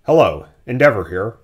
Hello, Endeavor here.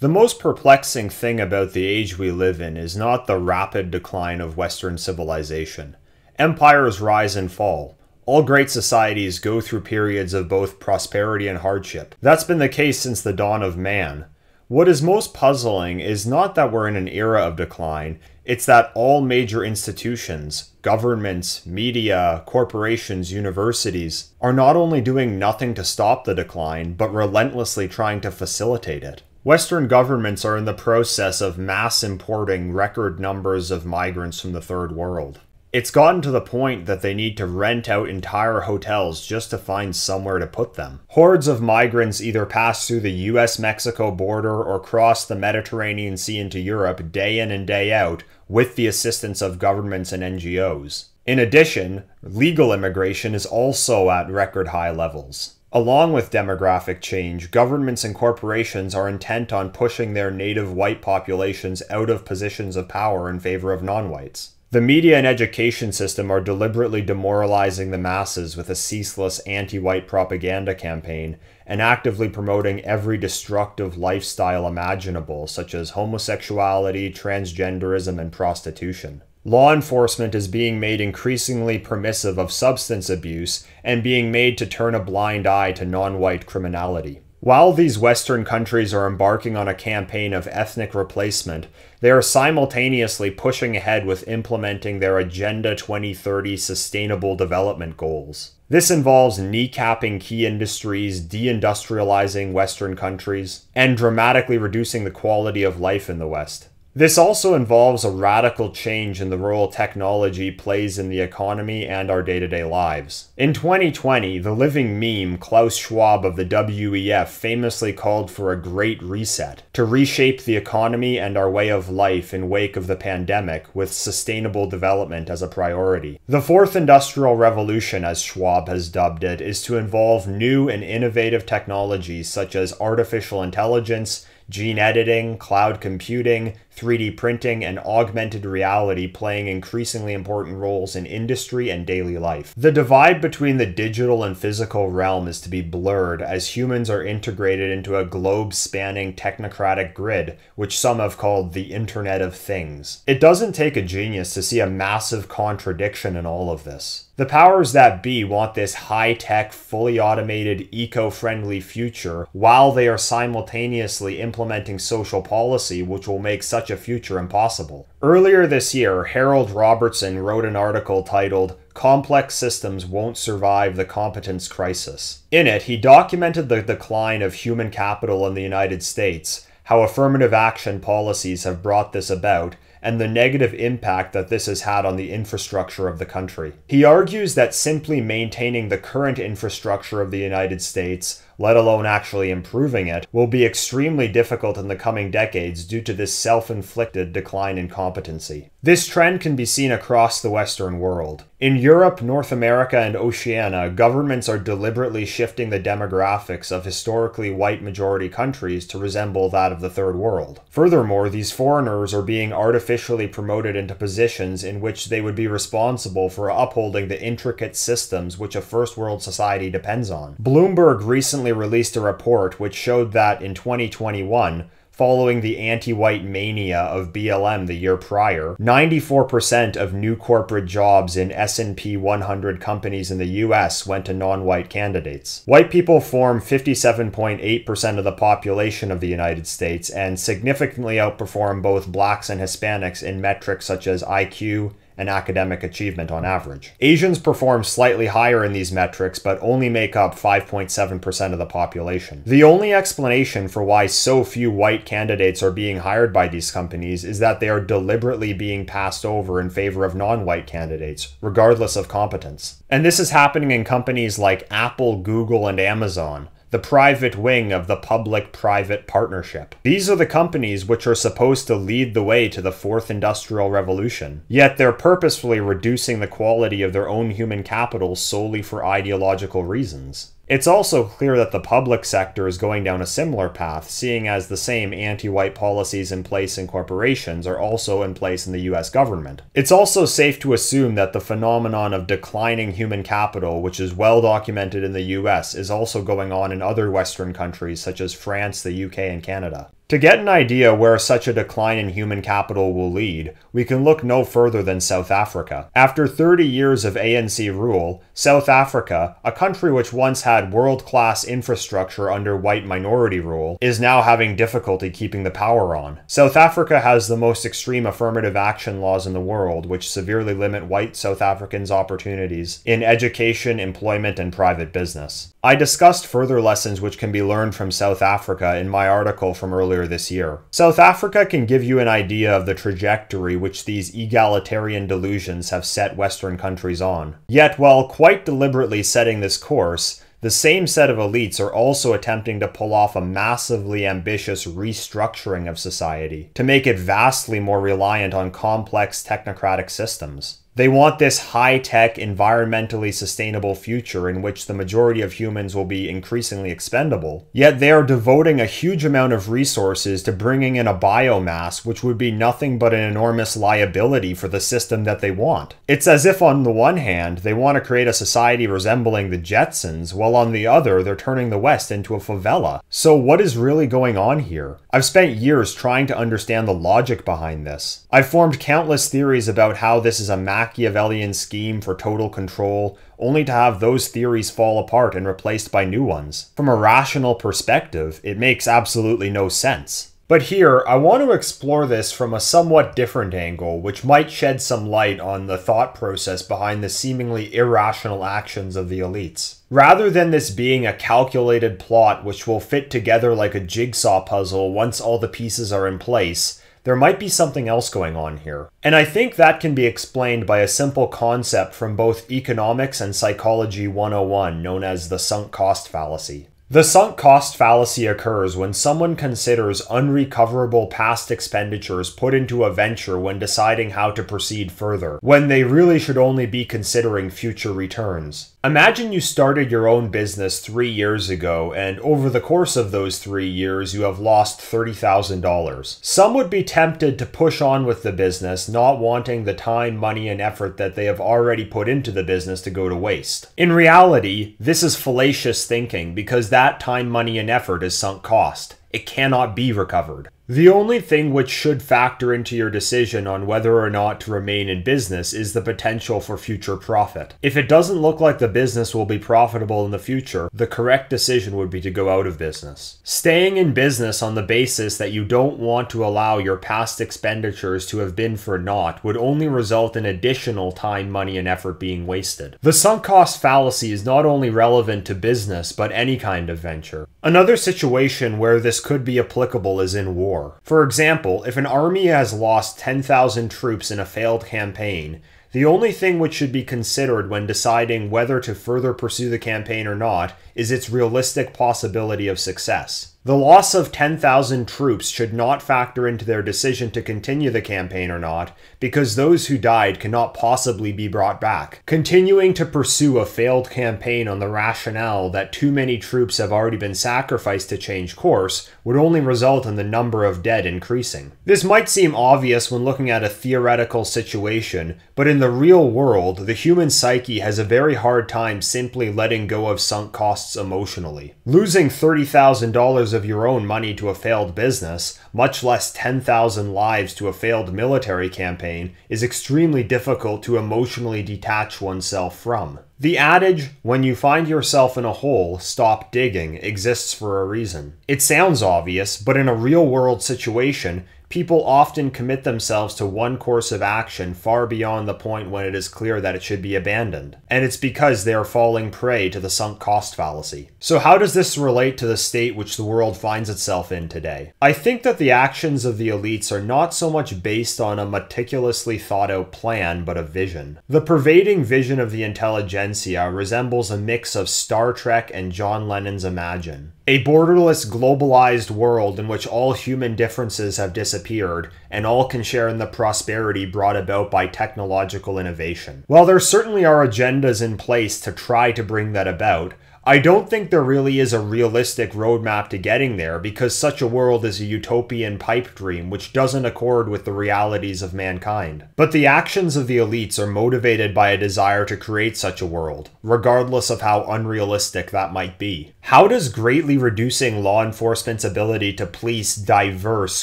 The most perplexing thing about the age we live in is not the rapid decline of Western civilization. Empires rise and fall. All great societies go through periods of both prosperity and hardship. That's been the case since the dawn of man. What is most puzzling is not that we're in an era of decline, it's that all major institutions, governments, media, corporations, universities, are not only doing nothing to stop the decline, but relentlessly trying to facilitate it. Western governments are in the process of mass importing record numbers of migrants from the Third World. It's gotten to the point that they need to rent out entire hotels just to find somewhere to put them. Hordes of migrants either pass through the US-Mexico border or cross the Mediterranean Sea into Europe day in and day out with the assistance of governments and NGOs. In addition, legal immigration is also at record high levels. Along with demographic change, governments and corporations are intent on pushing their native white populations out of positions of power in favor of non-whites. The media and education system are deliberately demoralizing the masses with a ceaseless anti-white propaganda campaign and actively promoting every destructive lifestyle imaginable, such as homosexuality, transgenderism, and prostitution. Law enforcement is being made increasingly permissive of substance abuse and being made to turn a blind eye to non-white criminality. While these Western countries are embarking on a campaign of ethnic replacement, they are simultaneously pushing ahead with implementing their Agenda 2030 Sustainable Development Goals. This involves kneecapping key industries, deindustrializing Western countries, and dramatically reducing the quality of life in the West. This also involves a radical change in the role technology plays in the economy and our day-to-day lives. In 2020, the living meme Klaus Schwab of the WEF famously called for a great reset to reshape the economy and our way of life in wake of the pandemic with sustainable development as a priority. The fourth industrial revolution, as Schwab has dubbed it, is to involve new and innovative technologies such as artificial intelligence, gene editing, cloud computing, 3D printing, and augmented reality playing increasingly important roles in industry and daily life. The divide between the digital and physical realm is to be blurred as humans are integrated into a globe-spanning technocratic grid, which some have called the Internet of Things. It doesn't take a genius to see a massive contradiction in all of this. The powers that be want this high-tech, fully automated, eco-friendly future while they are simultaneously implementing social policy which will make such a future impossible. Earlier this year, Harold Robertson wrote an article titled "Complex Systems Won't Survive the Competence Crisis." In it, he documented the decline of human capital in the United States, how affirmative action policies have brought this about, and the negative impact that this has had on the infrastructure of the country. He argues that simply maintaining the current infrastructure of the United States, let alone actually improving it, will be extremely difficult in the coming decades due to this self-inflicted decline in competency. This trend can be seen across the Western world. In Europe, North America, and Oceania, governments are deliberately shifting the demographics of historically white majority countries to resemble that of the Third World. Furthermore, these foreigners are being artificially promoted into positions in which they would be responsible for upholding the intricate systems which a first world society depends on. Bloomberg recently released a report which showed that in 2021, following the anti-white mania of BLM the year prior, 94% of new corporate jobs in S&P 100 companies in the US went to non-white candidates. White people form 57.8% of the population of the United States and significantly outperform both blacks and Hispanics in metrics such as IQ and academic achievement on average. Asians perform slightly higher in these metrics, but only make up 5.7% of the population. The only explanation for why so few white candidates are being hired by these companies is that they are deliberately being passed over in favor of non-white candidates, regardless of competence. And this is happening in companies like Apple, Google, and Amazon, the private wing of the public-private partnership. These are the companies which are supposed to lead the way to the fourth industrial revolution, yet they're purposefully reducing the quality of their own human capital solely for ideological reasons. It's also clear that the public sector is going down a similar path, seeing as the same anti-white policies in place in corporations are also in place in the US government. It's also safe to assume that the phenomenon of declining human capital, which is well documented in the US, is also going on in other Western countries such as France, the UK, and Canada. To get an idea where such a decline in human capital will lead, we can look no further than South Africa. After 30 years of ANC rule, South Africa, a country which once had world-class infrastructure under white minority rule, is now having difficulty keeping the power on. South Africa has the most extreme affirmative action laws in the world, which severely limit white South Africans' opportunities in education, employment, and private business. I discussed further lessons which can be learned from South Africa in my article from earlier this year. South Africa can give you an idea of the trajectory which these egalitarian delusions have set Western countries on. Yet, while quite deliberately setting this course, the same set of elites are also attempting to pull off a massively ambitious restructuring of society to make it vastly more reliant on complex technocratic systems. They want this high-tech, environmentally sustainable future in which the majority of humans will be increasingly expendable. Yet they are devoting a huge amount of resources to bringing in a biomass which would be nothing but an enormous liability for the system that they want. It's as if on the one hand, they want to create a society resembling the Jetsons, while on the other, they're turning the West into a favela. So what is really going on here? I've spent years trying to understand the logic behind this. I've formed countless theories about how this is a Machiavellian scheme for total control, only to have those theories fall apart and replaced by new ones. From a rational perspective, it makes absolutely no sense. But here, I want to explore this from a somewhat different angle, which might shed some light on the thought process behind the seemingly irrational actions of the elites. Rather than this being a calculated plot which will fit together like a jigsaw puzzle once all the pieces are in place, there might be something else going on here. And I think that can be explained by a simple concept from both economics and psychology 101 known as the sunk cost fallacy. The sunk cost fallacy occurs when someone considers unrecoverable past expenditures put into a venture when deciding how to proceed further, when they really should only be considering future returns. Imagine you started your own business 3 years ago, and over the course of those 3 years, you have lost $30,000. Some would be tempted to push on with the business, not wanting the time, money, and effort that they have already put into the business to go to waste. In reality, this is fallacious thinking because that time, money, and effort is sunk cost. It cannot be recovered. The only thing which should factor into your decision on whether or not to remain in business is the potential for future profit. If it doesn't look like the business will be profitable in the future, the correct decision would be to go out of business. Staying in business on the basis that you don't want to allow your past expenditures to have been for naught would only result in additional time, money, and effort being wasted. The sunk cost fallacy is not only relevant to business, but any kind of venture. Another situation where this could be applicable is in war. For example, if an army has lost 10,000 troops in a failed campaign, the only thing which should be considered when deciding whether to further pursue the campaign or not is its realistic possibility of success. The loss of 10,000 troops should not factor into their decision to continue the campaign or not, because those who died cannot possibly be brought back. Continuing to pursue a failed campaign on the rationale that too many troops have already been sacrificed to change course would only result in the number of dead increasing. This might seem obvious when looking at a theoretical situation, but in the real world, the human psyche has a very hard time simply letting go of sunk costs emotionally. Losing $30,000 of your own money to a failed business, much less 10,000 lives to a failed military campaign, is extremely difficult to emotionally detach oneself from. The adage, when you find yourself in a hole, stop digging, exists for a reason. It sounds obvious, but in a real-world situation, people often commit themselves to one course of action far beyond the point when it is clear that it should be abandoned. And it's because they are falling prey to the sunk cost fallacy. So how does this relate to the state which the world finds itself in today? I think that the actions of the elites are not so much based on a meticulously thought out plan, but a vision. The pervading vision of the intelligentsia resembles a mix of Star Trek and John Lennon's Imagine. A borderless, globalized world in which all human differences have disappeared, and all can share in the prosperity brought about by technological innovation. While there certainly are agendas in place to try to bring that about, I don't think there really is a realistic roadmap to getting there because such a world is a utopian pipe dream which doesn't accord with the realities of mankind. But the actions of the elites are motivated by a desire to create such a world, regardless of how unrealistic that might be. How does greatly reducing law enforcement's ability to police diverse,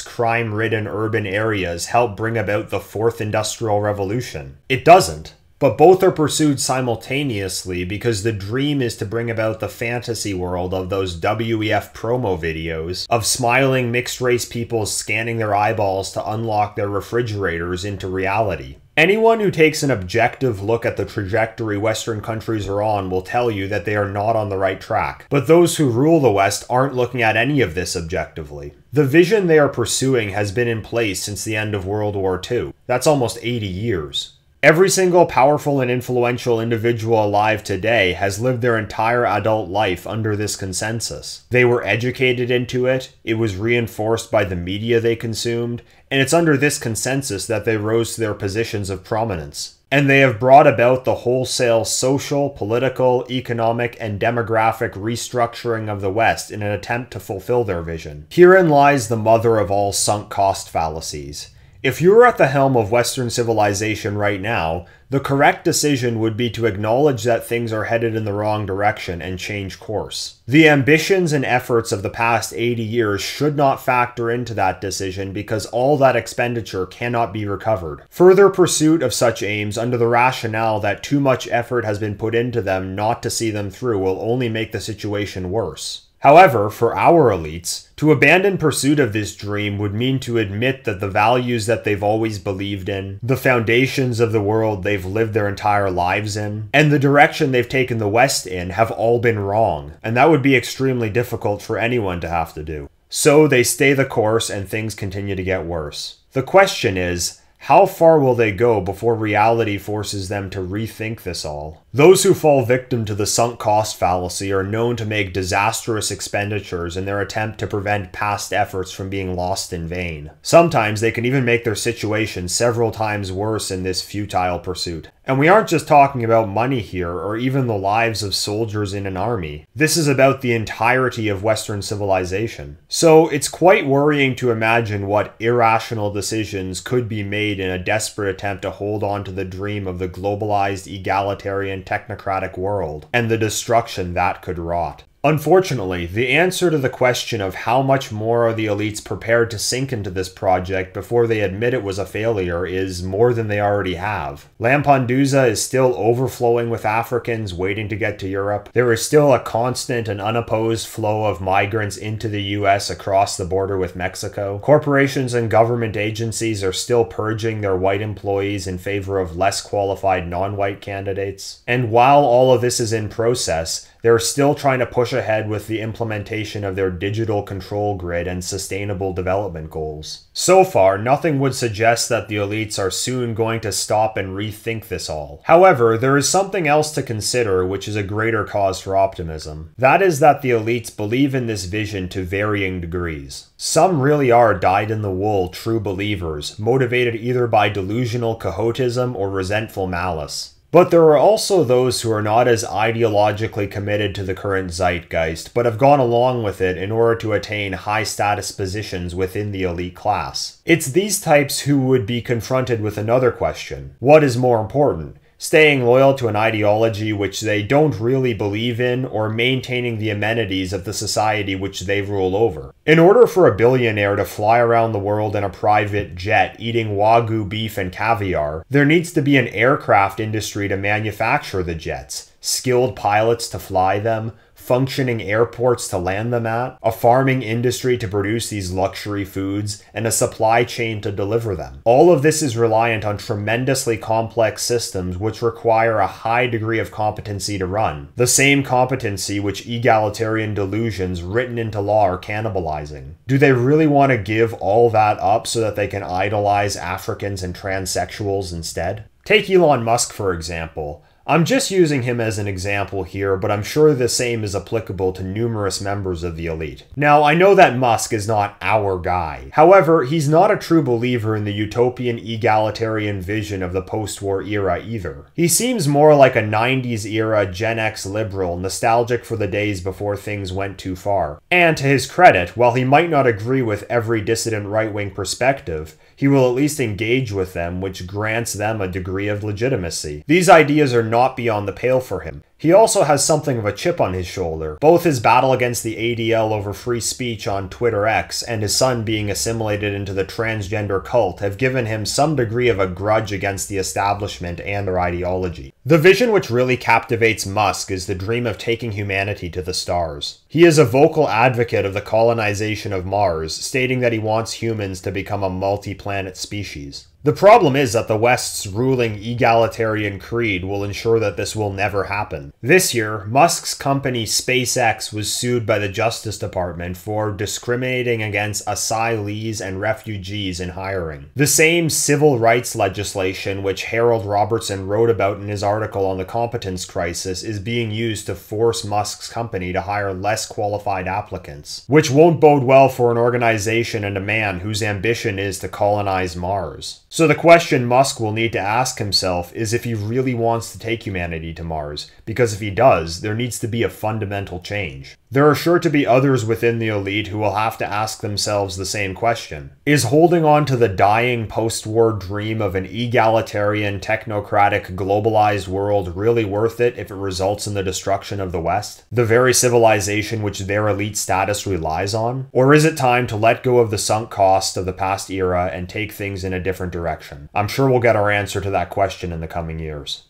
crime-ridden urban areas help bring about the fourth industrial revolution? It doesn't. But both are pursued simultaneously because the dream is to bring about the fantasy world of those WEF promo videos of smiling mixed-race people scanning their eyeballs to unlock their refrigerators into reality. Anyone who takes an objective look at the trajectory Western countries are on will tell you that they are not on the right track. But those who rule the West aren't looking at any of this objectively. The vision they are pursuing has been in place since the end of World War II. That's almost 80 years. Every single powerful and influential individual alive today has lived their entire adult life under this consensus. They were educated into it, it was reinforced by the media they consumed, and it's under this consensus that they rose to their positions of prominence. And they have brought about the wholesale social, political, economic, and demographic restructuring of the West in an attempt to fulfill their vision. Herein lies the mother of all sunk cost fallacies. If you were at the helm of Western civilization right now, the correct decision would be to acknowledge that things are headed in the wrong direction and change course. The ambitions and efforts of the past 80 years should not factor into that decision because all that expenditure cannot be recovered. Further pursuit of such aims under the rationale that too much effort has been put into them not to see them through will only make the situation worse. However, for our elites, to abandon pursuit of this dream would mean to admit that the values that they've always believed in, the foundations of the world they've lived their entire lives in, and the direction they've taken the West in have all been wrong, and that would be extremely difficult for anyone to have to do. So they stay the course and things continue to get worse. The question is, how far will they go before reality forces them to rethink this all? Those who fall victim to the sunk cost fallacy are known to make disastrous expenditures in their attempt to prevent past efforts from being lost in vain. Sometimes they can even make their situation several times worse in this futile pursuit. And we aren't just talking about money here, or even the lives of soldiers in an army. This is about the entirety of Western civilization. So it's quite worrying to imagine what irrational decisions could be made in a desperate attempt to hold on to the dream of the globalized, egalitarian, technocratic world, and the destruction that could wrought. Unfortunately, the answer to the question of how much more are the elites prepared to sink into this project before they admit it was a failure is more than they already have. Lampedusa is still overflowing with Africans waiting to get to Europe. There is still a constant and unopposed flow of migrants into the US across the border with Mexico. Corporations and government agencies are still purging their white employees in favor of less qualified non-white candidates. And while all of this is in process, they're still trying to push ahead with the implementation of their digital control grid and sustainable development goals. So far, nothing would suggest that the elites are soon going to stop and rethink this all. However, there is something else to consider which is a greater cause for optimism. That is that the elites believe in this vision to varying degrees. Some really are dyed-in-the-wool true believers, motivated either by delusional quixotism or resentful malice. But there are also those who are not as ideologically committed to the current zeitgeist, but have gone along with it in order to attain high-status positions within the elite class. It's these types who would be confronted with another question. What is more important? Staying loyal to an ideology which they don't really believe in, or maintaining the amenities of the society which they rule over. In order for a billionaire to fly around the world in a private jet eating Wagyu beef and caviar, there needs to be an aircraft industry to manufacture the jets, skilled pilots to fly them, functioning airports to land them at, a farming industry to produce these luxury foods, and a supply chain to deliver them. All of this is reliant on tremendously complex systems which require a high degree of competency to run. The same competency which egalitarian delusions written into law are cannibalizing. Do they really want to give all that up so that they can idolize Africans and transsexuals instead? Take Elon Musk, for example. I'm just using him as an example here, but I'm sure the same is applicable to numerous members of the elite. Now, I know that Musk is not our guy. However, he's not a true believer in the utopian egalitarian vision of the post-war era either. He seems more like a 90s era Gen X liberal, nostalgic for the days before things went too far. And to his credit, while he might not agree with every dissident right-wing perspective, he will at least engage with them, which grants them a degree of legitimacy. These ideas are not beyond the pale for him. He also has something of a chip on his shoulder. Both his battle against the ADL over free speech on Twitter X and his son being assimilated into the transgender cult have given him some degree of a grudge against the establishment and their ideology. The vision which really captivates Musk is the dream of taking humanity to the stars. He is a vocal advocate of the colonization of Mars, stating that he wants humans to become a multi-planet species. The problem is that the West's ruling egalitarian creed will ensure that this will never happen. This year, Musk's company SpaceX was sued by the Justice Department for discriminating against asylees and refugees in hiring. The same civil rights legislation which Harold Robertson wrote about in his article on the Competence crisis is being used to force Musk's company to hire less qualified applicants, which won't bode well for an organization and a man whose ambition is to colonize Mars. So the question Musk will need to ask himself is if he really wants to take humanity to Mars, because if he does, there needs to be a fundamental change. There are sure to be others within the elite who will have to ask themselves the same question. Is holding on to the dying post-war dream of an egalitarian, technocratic, globalized world really worth it if it results in the destruction of the West, the very civilization which their elite status relies on? Or is it time to let go of the sunk cost of the past era and take things in a different direction? I'm sure we'll get our answer to that question in the coming years.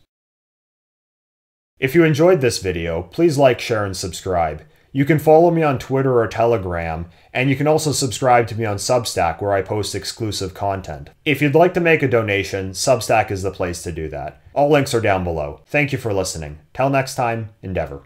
If you enjoyed this video, please like, share, and subscribe. You can follow me on Twitter or Telegram, and you can also subscribe to me on Substack where I post exclusive content. If you'd like to make a donation, Substack is the place to do that. All links are down below. Thank you for listening. Till next time, Endeavor.